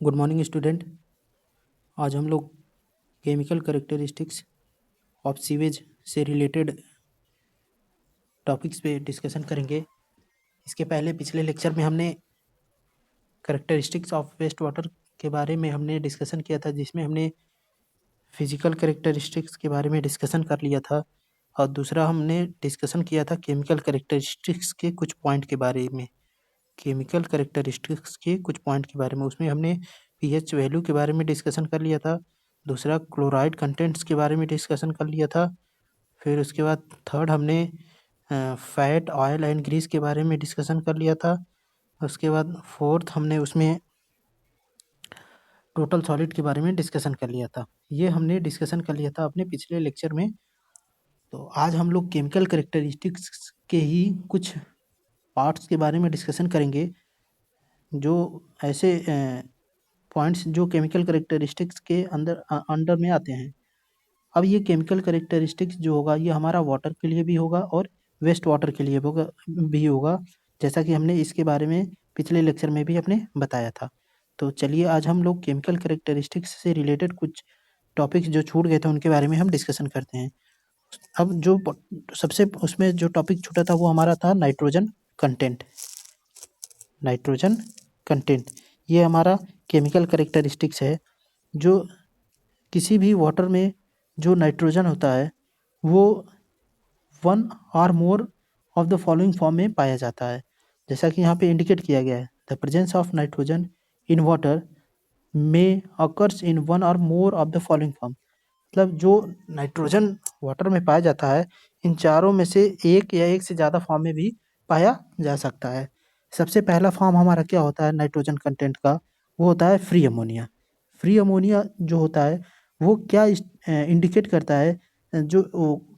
Good morning student. आज हम लोग केमिकल करेक्टरिस्टिक्स ऑफ सीवेज से रिलेटेड टॉपिक्स पे डिस्कशन करेंगे। इसके पहले पिछले लेक्चर में हमने करेक्टरिस्टिक्स ऑफ वेस्ट वाटर के बारे में हमने डिस्कशन किया था, जिसमें हमने फिजिकल करेक्टरिस्टिक्स के बारे में डिस्कशन कर लिया था और दूसरा हमने डिस्कशन किया था केमिकल करेक्टरिस्टिक्स के कुछ पॉइंट के बारे में। केमिकल करेक्टरिस्टिक्स के कुछ पॉइंट के बारे में उसमें हमने पीएच वैल्यू के बारे में डिस्कशन कर लिया था। दूसरा क्लोराइड कंटेंट्स के बारे में डिस्कशन कर लिया था। फिर उसके बाद थर्ड हमने फैट ऑयल एंड ग्रीस के बारे में डिस्कशन कर लिया था। उसके बाद फोर्थ हमने उसमें टोटल सॉलिड के बारे में डिस्कशन कर लिया था। ये हमने डिस्कशन कर लिया था अपने पिछले लेक्चर में। तो आज हम लोग केमिकल करेक्टरिस्टिक्स के ही कुछ पार्ट्स के बारे में डिस्कशन करेंगे, जो ऐसे पॉइंट्स जो केमिकल करेक्टरिस्टिक्स के अंडर में आते हैं। अब ये केमिकल करेक्टरिस्टिक्स जो होगा ये हमारा वाटर के लिए भी होगा और वेस्ट वाटर के लिए भी होगा, जैसा कि हमने इसके बारे में पिछले लेक्चर में भी अपने बताया था। तो चलिए आज हम लोग केमिकल करेक्टरिस्टिक्स से रिलेटेड कुछ टॉपिक्स जो छूट गए थे उनके बारे में हम डिस्कशन करते हैं। अब जो सबसे उसमें जो टॉपिक छूटा था वो हमारा था नाइट्रोजन कंटेंट। नाइट्रोजन कंटेंट ये हमारा केमिकल करेक्टरिस्टिक्स है। जो किसी भी वाटर में जो नाइट्रोजन होता है वो वन और more of the following form में पाया जाता है, जैसा कि यहाँ पे इंडिकेट किया गया है। The presence of nitrogen in water में अकर्स इन वन और more of the following form. मतलब जो नाइट्रोजन वाटर में पाया जाता है इन चारों में से एक या एक से ज़्यादा फॉर्म में भी पाया जा सकता है। सबसे पहला फॉर्म हमारा क्या होता है नाइट्रोजन कंटेंट का, वो होता है फ्री अमोनिया। फ्री अमोनिया जो होता है वो क्या इंडिकेट करता है, जो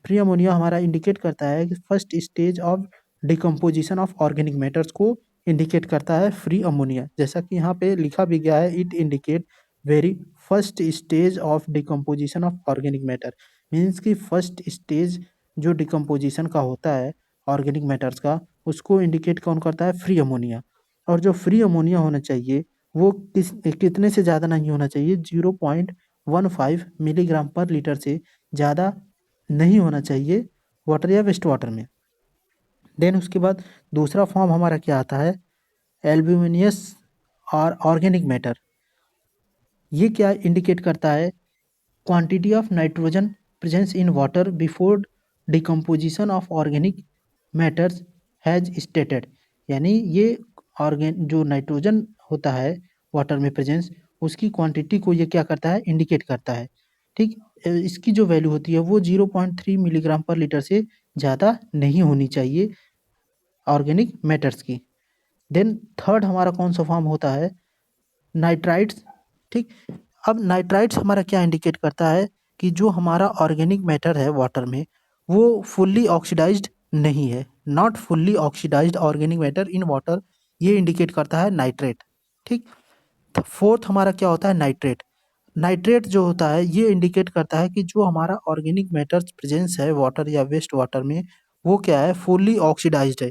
फ्री अमोनिया हमारा इंडिकेट करता है कि first stage of decomposition of organic matters को इंडिकेट करता है फ्री अमोनिया। जैसा कि यहाँ पे लिखा भी गया है, it indicate very first stage of decomposition of organic matter. Means कि फर्स्ट स्टेज जो डिकम्पोजिशन का होता है ऑर्गेनिक मैटर्स का, उसको इंडिकेट कौन करता है, फ्री अमोनिया। और जो फ्री अमोनिया होना चाहिए वो कितने से ज़्यादा नहीं होना चाहिए, 0.15 मिलीग्राम पर लीटर से ज़्यादा नहीं होना चाहिए वाटर या वेस्ट वाटर में। देन उसके बाद दूसरा फॉर्म हमारा क्या आता है, एल्ब्यूमिनियस और ऑर्गेनिक मैटर। ये क्या इंडिकेट करता है, quantity of nitrogen presence in water before decomposition of organic matters has stated. यानी ये जो नाइट्रोजन होता है वाटर में प्रेजेंस, उसकी क्वांटिटी को ये क्या करता है, इंडिकेट करता है। ठीक, इसकी जो वैल्यू होती है वो 0.3 मिलीग्राम पर लीटर से ज़्यादा नहीं होनी चाहिए ऑर्गेनिक मैटर्स की। देन थर्ड हमारा कौन सा फॉर्म होता है, नाइट्राइट्स। ठीक, अब नाइट्राइट्स हमारा क्या इंडिकेट करता है कि जो हमारा ऑर्गेनिक मैटर है वाटर में वो फुल्ली ऑक्सीडाइज्ड नहीं है, not fully oxidised organic matter in water, ये इंडिकेट करता है नाइट्रेट। ठीक, तो फोर्थ हमारा क्या होता है, नाइट्रेट। नाइट्रेट जो होता है ये इंडिकेट करता है कि जो हमारा ऑर्गेनिक मैटर प्रेजेंस है वाटर या वेस्ट वाटर में वो क्या है, फुल्ली ऑक्सीडाइज्ड है।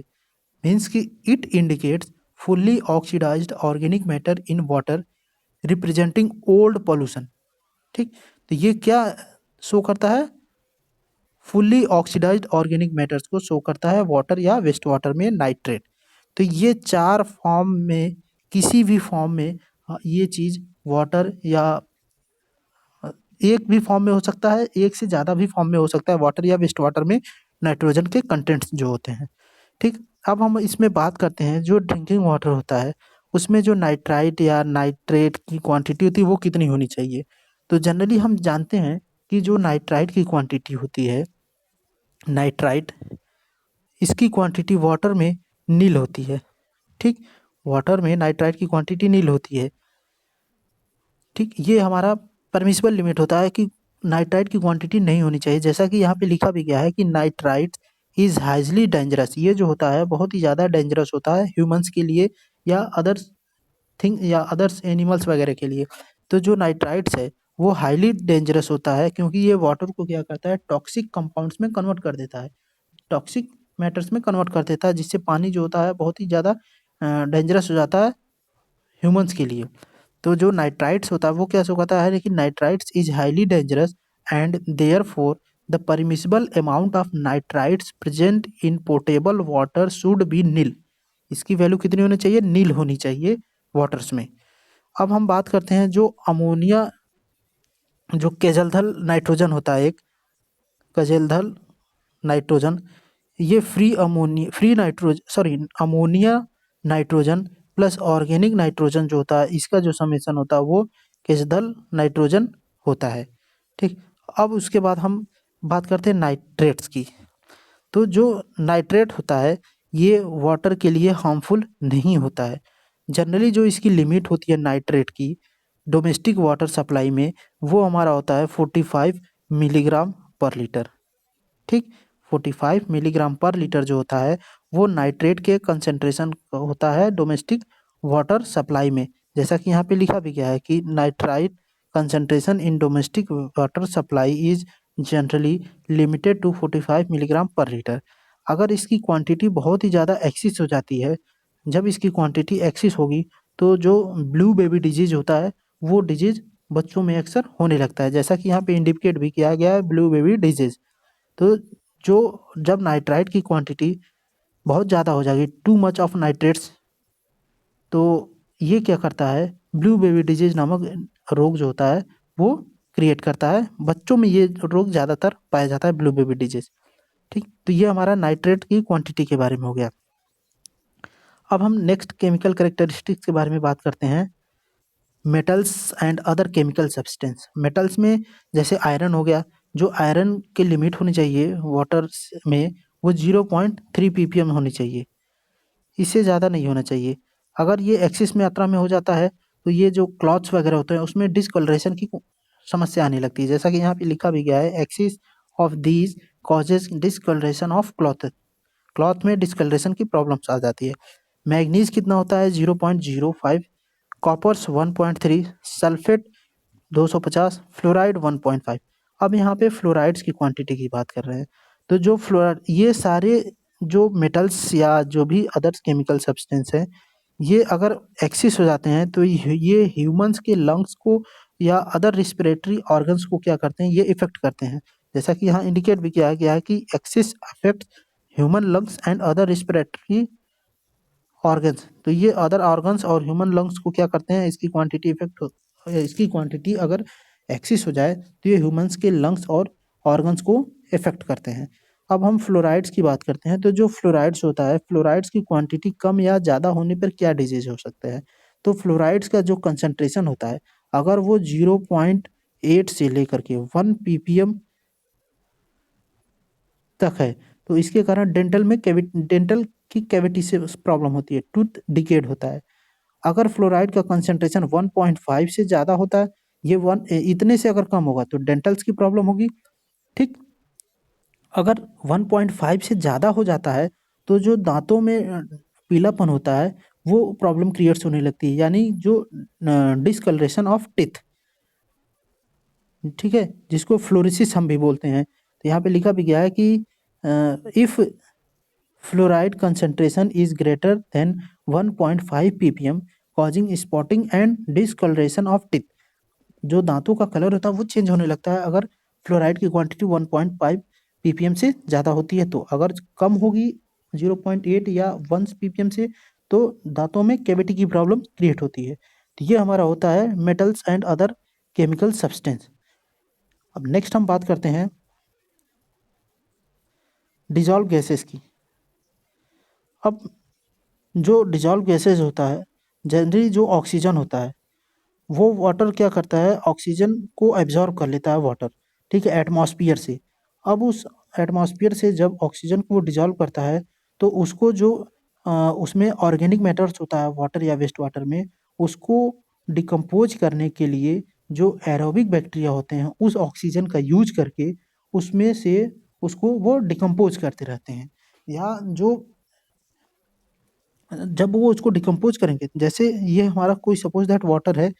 मीन्स कि it indicates fully oxidised organic matter in water representing old pollution. ठीक, तो ये क्या शो करता है, फुल्ली ऑक्सीडाइज्ड ऑर्गेनिक मैटर्स को शो करता है वाटर या वेस्ट वाटर में नाइट्रेट। तो ये चार फॉर्म में किसी भी फॉर्म में ये चीज़ वाटर या एक भी फॉर्म में हो सकता है, एक से ज़्यादा भी फॉर्म में हो सकता है वाटर या वेस्ट वाटर में नाइट्रोजन के कंटेंट्स जो होते हैं। ठीक, अब हम इसमें बात करते हैं जो ड्रिंकिंग वाटर होता है उसमें जो नाइट्राइट या नाइट्रेट की क्वांटिटी होती है वो कितनी होनी चाहिए। तो जनरली हम जानते हैं कि जो नाइट्राइट की क्वांटिटी होती है, नाइट्राइट इसकी क्वांटिटी वाटर में नील होती है। ठीक, वाटर में नाइट्राइट की क्वांटिटी नील होती है। ठीक, ये हमारा परमिसिबल लिमिट होता है कि नाइट्राइट की क्वांटिटी नहीं होनी चाहिए, जैसा कि यहाँ पे लिखा भी गया है कि नाइट्राइट इज़ हाईली डेंजरस। ये जो होता है बहुत ही ज़्यादा डेंजरस होता है ह्यूमंस के लिए या अदर्स थिंग या अदर्स एनिमल्स वगैरह के लिए। तो जो नाइट्राइट्स है वो हाईली डेंजरस होता है क्योंकि ये वाटर को क्या करता है, टॉक्सिक कंपाउंड्स में कन्वर्ट कर देता है, टॉक्सिक मैटर्स में कन्वर्ट कर देता है, जिससे पानी जो होता है बहुत ही ज़्यादा डेंजरस हो जाता है ह्यूमंस के लिए। तो जो नाइट्राइट्स होता है वो क्या होता है कि nitrites is highly dangerous and therefore the permissible amount of nitrites present in portable water should be nil. इसकी वैल्यू कितनी होनी चाहिए? नील होनी चाहिए वाटर्स में। अब हम बात करते हैं जो अमोनिया, जो केजलधल नाइट्रोजन होता है, एक केजलधल नाइट्रोजन, ये ammonia nitrogen plus organic nitrogen जो होता है, इसका जो समेसन होता है वो केजलधल नाइट्रोजन होता है। ठीक, अब उसके बाद हम बात करते हैं नाइट्रेट्स की। तो जो नाइट्रेट होता है ये वाटर के लिए हार्मफुल नहीं होता है। जनरली जो इसकी लिमिट होती है नाइट्रेट की डोमेस्टिक वाटर सप्लाई में, वो हमारा होता है 45 मिलीग्राम पर लीटर। ठीक, 45 मिलीग्राम पर लीटर जो होता है वो नाइट्रेट के कंसेंट्रेशन होता है डोमेस्टिक वाटर सप्लाई में। जैसा कि यहाँ पे लिखा भी गया है कि nitrite concentration in domestic water supply is generally limited to 45 milligram per litre. अगर इसकी क्वांटिटी बहुत ही ज़्यादा एक्सिस हो जाती है, जब इसकी क्वांटिटी एक्सिस होगी तो जो ब्लू बेबी डिजीज होता है वो डिजीज बच्चों में अक्सर होने लगता है, जैसा कि यहाँ पे इंडिकेट भी किया गया है ब्लू बेबी डिजीज। तो जो जब नाइट्राइट की क्वांटिटी बहुत ज़्यादा हो जाएगी, टू मच ऑफ नाइट्रेट्स, तो ये क्या करता है, ब्लू बेबी डिजीज नामक रोग जो होता है वो क्रिएट करता है। बच्चों में ये रोग ज़्यादातर पाया जाता है, ब्लू बेबी डिजीज। ठीक, तो ये हमारा नाइट्रेट की क्वांटिटी के बारे में हो गया। अब हम नेक्स्ट केमिकल कैरेक्टरिस्टिक्स के बारे में बात करते हैं, metals and other chemical substance. Metals में जैसे आयरन हो गया, जो आयरन की लिमिट होनी चाहिए वाटर में वो 0.3 ppm होनी चाहिए, इससे ज़्यादा नहीं होना चाहिए। अगर ये एक्सिस में मात्रा में हो जाता है तो ये जो क्लॉथ्स वगैरह होते हैं उसमें डिसकलरेशन की समस्या आने लगती है, जैसा कि यहाँ पे लिखा भी गया है, excess of these causes discolouration of cloth. Cloth में डिसकलरेशन की प्रॉब्लम्स आ जाती है। मैग्नीज कितना होता है? 0.05, कॉपर्स 1.3, सल्फेट 250, फ्लोराइड 1.5। अब यहाँ पे फ्लोराइड्स की क्वांटिटी की बात कर रहे हैं। तो जो फ्लोराइड, ये सारे जो मेटल्स या जो भी अदर केमिकल सब्सटेंस हैं, ये अगर एक्सिस हो जाते हैं तो ये ह्यूमंस के लंग्स को या अदर रिस्पिरेटरी ऑर्गन्स को क्या करते हैं, ये इफेक्ट करते हैं। जैसा कि यहाँ इंडिकेट भी किया गया है कि axis affect human lungs and other respiratory organs. तो ये अदर ऑर्गन्स और ह्यूमन लंग्स को क्या करते हैं, इसकी क्वांटिटी इसकी क्वांटिटी अगर एक्सिस हो जाए तो ये ह्यूमंस के लंग्स और ऑर्गन्स को इफेक्ट करते हैं। अब हम फ्लोराइड्स की बात करते हैं। तो जो फ्लोराइड्स होता है, फ्लोराइड्स की क्वांटिटी कम या ज़्यादा होने पर क्या डिजीज हो सकते हैं? तो फ्लोराइड्स का जो कंसंट्रेशन होता है अगर वो 0.8 से लेकर के 1 ppm तक है तो इसके कारण डेंटल की कैविटी से प्रॉब्लम होती है, टूथ डिकेड होता है। अगर फ्लोराइड का कंसंट्रेशन 1.5 से ज़्यादा होता है, ये इतने से अगर कम होगा तो डेंटल्स की प्रॉब्लम होगी। ठीक, अगर 1.5 से ज़्यादा हो जाता है तो जो दांतों में पीलापन होता है वो प्रॉब्लम क्रिएट्स होने लगती है, यानी जो डिसकलरेशन ऑफ टिथ, ठीक है, जिसको फ्लोरिसिस हम भी बोलते हैं। तो यहाँ पे लिखा भी गया है कि if fluoride concentration is greater than 1.5 ppm causing spotting and discoloration of teeth। जो दांतों का कलर होता है वो चेंज होने लगता है अगर फ्लोराइड की क्वांटिटी 1.5 ppm से ज़्यादा होती है। तो अगर कम होगी 0.8 या 1 ppm से तो दांतों में कैविटी की प्रॉब्लम क्रिएट होती है। तो ये हमारा होता है metals and other chemical substance. अब नेक्स्ट हम बात करते हैं डिजॉल्व गैसेस की। अब जो डिजॉल्व गैसेज होता है, जनरली जो ऑक्सीजन होता है वो वाटर क्या करता है, ऑक्सीजन को एब्जॉर्ब कर लेता है वाटर, ठीक है, एटमॉस्फेयर से। अब उस एटमॉस्फेयर से जब ऑक्सीजन को डिजॉल्व करता है तो उसको जो उसमें ऑर्गेनिक मैटर्स होता है वाटर या वेस्ट वाटर में, उसको डिकम्पोज करने के लिए जो एरोबिक बैक्टीरिया होते हैं उस ऑक्सीजन का यूज करके उसमें से उसको वो डिकम्पोज करते रहते हैं। या जो जब वो उसको डिकम्पोज करेंगे, जैसे ये हमारा कोई सपोज दैट वाटर है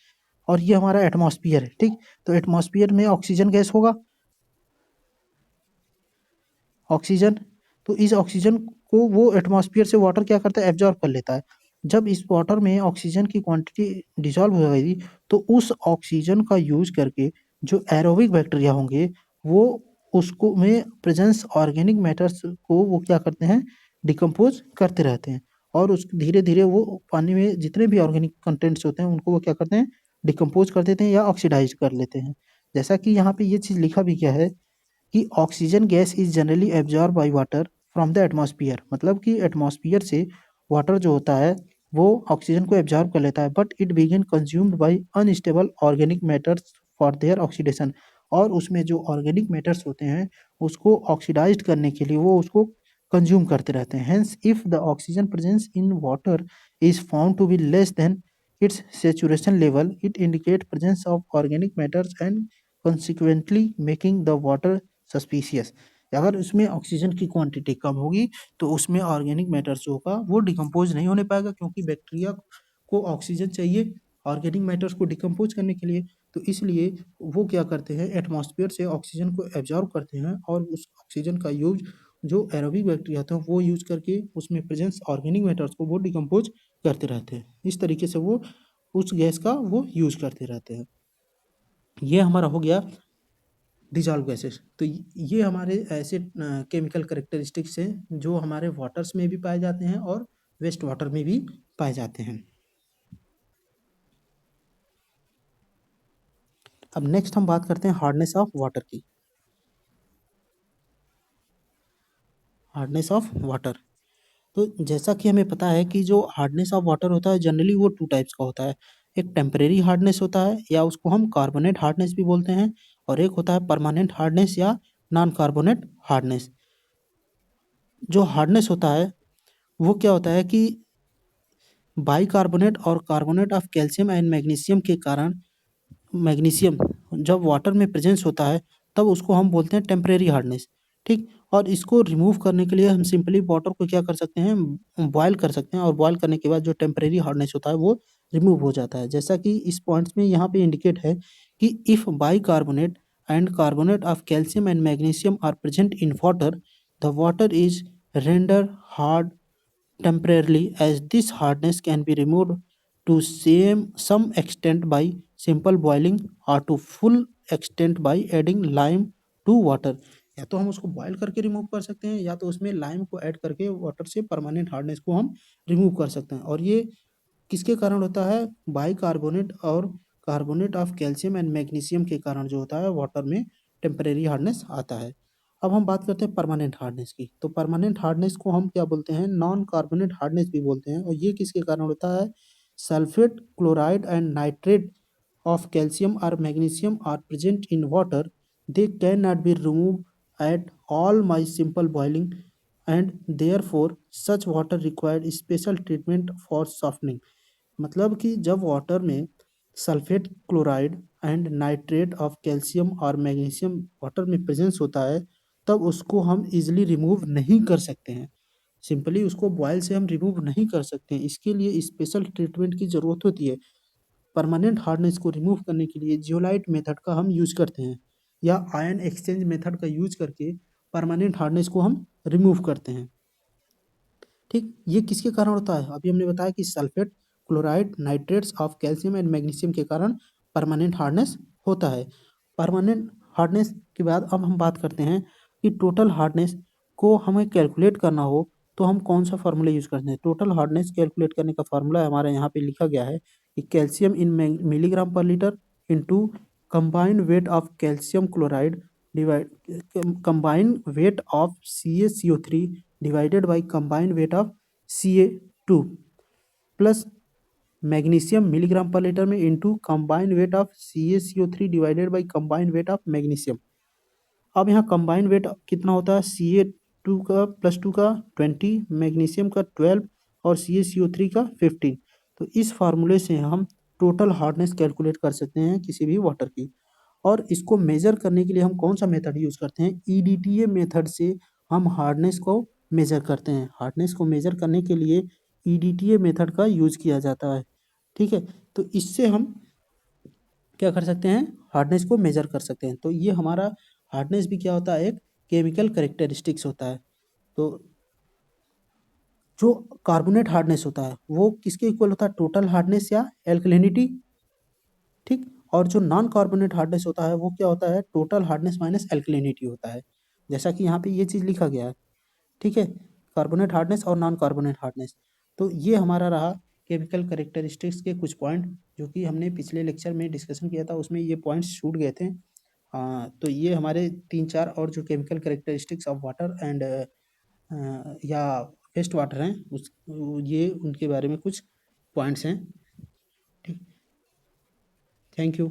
और ये हमारा एटमॉस्फेयर है, ठीक, तो एटमॉस्फेयर में ऑक्सीजन गैस होगा, ऑक्सीजन, तो इस ऑक्सीजन को वो एटमॉस्फेयर से वाटर क्या करता है, एब्जॉर्ब कर लेता है। जब इस वाटर में ऑक्सीजन की क्वांटिटी डिसॉल्व हो गई तो उस ऑक्सीजन का यूज करके जो एरोबिक बैक्टीरिया होंगे वो उसको में प्रेजेंस ऑर्गेनिक मैटर्स को वो क्या करते हैं, डिकम्पोज करते रहते हैं और उस धीरे धीरे वो पानी में जितने भी ऑर्गेनिक कंटेंट्स होते हैं उनको वो क्या करते हैं, डिकम्पोज कर देते हैं या ऑक्सीडाइज कर लेते हैं। जैसा कि यहाँ पे ये चीज़ लिखा भी क्या है कि oxygen gas is generally absorb by water from the atmosphere, मतलब कि एटमॉस्फेयर से वाटर जो होता है वो ऑक्सीजन को एब्जॉर्ब कर लेता है, but it begin consumed by unstable organic matters for their oxidation, और उसमें जो ऑर्गेनिक मैटर्स होते हैं उसको ऑक्सीडाइज्ड करने के लिए वो उसको कंज्यूम करते रहते हैं। Hence if the oxygen presence in water is found to be less than its saturation level, it indicates presence of organic matters and consequently making the water suspicious. अगर उसमें ऑक्सीजन की क्वांटिटी कम होगी तो उसमें organic matter जो होगा वो decompose नहीं होने पाएगा, क्योंकि बैक्टीरिया को ऑक्सीजन चाहिए ऑर्गेनिक मैटर्स को डिकम्पोज करने के लिए। तो इसलिए वो क्या करते हैं, एटमॉस्फेयर से ऑक्सीजन को एब्जॉर्ब करते हैं और उस ऑक्सीजन का यूज जो एरोबिक बैक्टीरिया होते हैं वो यूज करके उसमें प्रेजेंस ऑर्गेनिक मैटर्स को वो डिकम्पोज करते रहते हैं। इस तरीके से वो उस गैस का वो यूज करते रहते हैं। ये हमारा हो गया डिजॉल्व गैसेस। तो ये हमारे ऐसे केमिकल करेक्टरिस्टिक्स हैं जो हमारे वाटर्स में भी पाए जाते हैं और वेस्ट वाटर में भी पाए जाते हैं। अब नेक्स्ट हम बात करते हैं हार्डनेस ऑफ वाटर की। हार्डनेस ऑफ वाटर, तो जैसा कि हमें पता है कि जो हार्डनेस ऑफ वाटर होता है जनरली वो टू टाइप्स का होता है। एक टेम्परेरी हार्डनेस होता है या उसको हम कार्बोनेट हार्डनेस भी बोलते हैं, और एक होता है परमानेंट हार्डनेस या नॉन कार्बोनेट हार्डनेस। जो हार्डनेस होता है वो क्या होता है कि बाइकार्बोनेट और carbonate of calcium and magnesium के कारण मैग्नीशियम जब वाटर में प्रेजेंस होता है तब उसको हम बोलते हैं टेम्परेरी हार्डनेस। ठीक, और इसको रिमूव करने के लिए हम सिंपली वाटर को क्या कर सकते हैं, बॉयल कर सकते हैं, और बॉयल करने के बाद जो टेम्परेरी हार्डनेस होता है वो रिमूव हो जाता है। जैसा कि इस पॉइंट्स में यहाँ पे इंडिकेट है कि if bicarbonate and carbonate of calcium and magnesium are present in water, the water is render hard temporarily, as this hardness can be removed to some extent by simple boiling or to full extent by adding lime to water। या तो हम उसको boil करके remove कर सकते हैं या तो उसमें लाइम को ऐड करके वाटर से परमानेंट हार्डनेस को हम रिमूव कर सकते हैं। और ये किसके कारण होता है, बाइकार्बोनेट और carbonate of calcium and magnesium के कारण जो होता है वाटर में टेम्परेरी हार्डनेस आता है। अब हम बात करते हैं परमानेंट हार्डनेस की। तो परमानेंट हार्डनेस को हम क्या बोलते हैं, नॉन कार्बोनेट हार्डनेस भी बोलते हैं, और ये किसके कारण होता है, sulphate chloride and nitrate of calcium or magnesium are present in water, they cannot be removed at all by simple boiling, and therefore such water required special treatment for softening। मतलब कि जब वाटर में sulphate chloride and nitrate of calcium और magnesium water में presence होता है तब उसको हम इजीली रिमूव नहीं कर सकते हैं। सिंपली उसको बॉयल से हम रिमूव नहीं कर सकते हैं, इसके लिए स्पेशल ट्रीटमेंट की ज़रूरत होती है। परमानेंट हार्डनेस को रिमूव करने के लिए जियोलाइट मेथड का हम यूज करते हैं या आयन एक्सचेंज मेथड का यूज करके परमानेंट हार्डनेस को हम रिमूव करते हैं। ठीक, ये किसके कारण होता है, अभी हमने बताया कि sulphate chloride nitrates of calcium and magnesium के कारण परमानेंट हार्डनेस होता है। परमानेंट हार्डनेस के बाद अब हम बात करते हैं कि टोटल हार्डनेस को हमें कैलकुलेट करना हो तो हम कौन सा फार्मूला यूज करते हैं। टोटल हार्डनेस कैलकुलेट करने का फार्मूला हमारे यहाँ पे लिखा गया है कि calcium in milligram per litre into combined weight of calcium chloride divide combined weight of CaCO3 divided by combined weight of Ca2 plus magnesium milligram per litre में into combined weight of CaCO3 divided by combined weight of magnesium. अब यहाँ combined weight कितना होता है, Ca2 का +2 का 20, magnesium का 12 और CaCO3 का 15। तो इस फार्मूले से हम टोटल हार्डनेस कैलकुलेट कर सकते हैं किसी भी वाटर की। और इसको मेजर करने के लिए हम कौन सा मेथड यूज करते हैं, EDTA मेथड से हम हार्डनेस को मेजर करते हैं। हार्डनेस को मेजर करने के लिए EDTA मेथड का यूज किया जाता है। ठीक है, तो इससे हम क्या कर सकते हैं, हार्डनेस को मेजर कर सकते हैं। तो ये हमारा हार्डनेस भी क्या होता है, एक केमिकल करेक्टरिस्टिक्स होता है। तो जो कार्बोनेट हार्डनेस होता है वो किसके इक्वल होता है, टोटल हार्डनेस या एल्कलिनिटी, ठीक। और जो नॉन कार्बोनेट हार्डनेस होता है वो क्या होता है, टोटल हार्डनेस माइनस एल्कलिनिटी होता है, जैसा कि यहाँ पे ये चीज़ लिखा गया है, ठीक है। कार्बोनेट हार्डनेस और नॉन कार्बोनेट हार्डनेस। तो ये हमारा रहा केमिकल कैरेक्टरिस्टिक्स के कुछ पॉइंट जो कि हमने पिछले लेक्चर में डिस्कशन किया था, उसमें ये पॉइंट्स छूट गए थे। तो ये हमारे 3-4 और जो chemical characteristics of water and या वेस्ट वाटर हैं उस ये उनके बारे में कुछ पॉइंट्स हैं, ठीक। Thank you.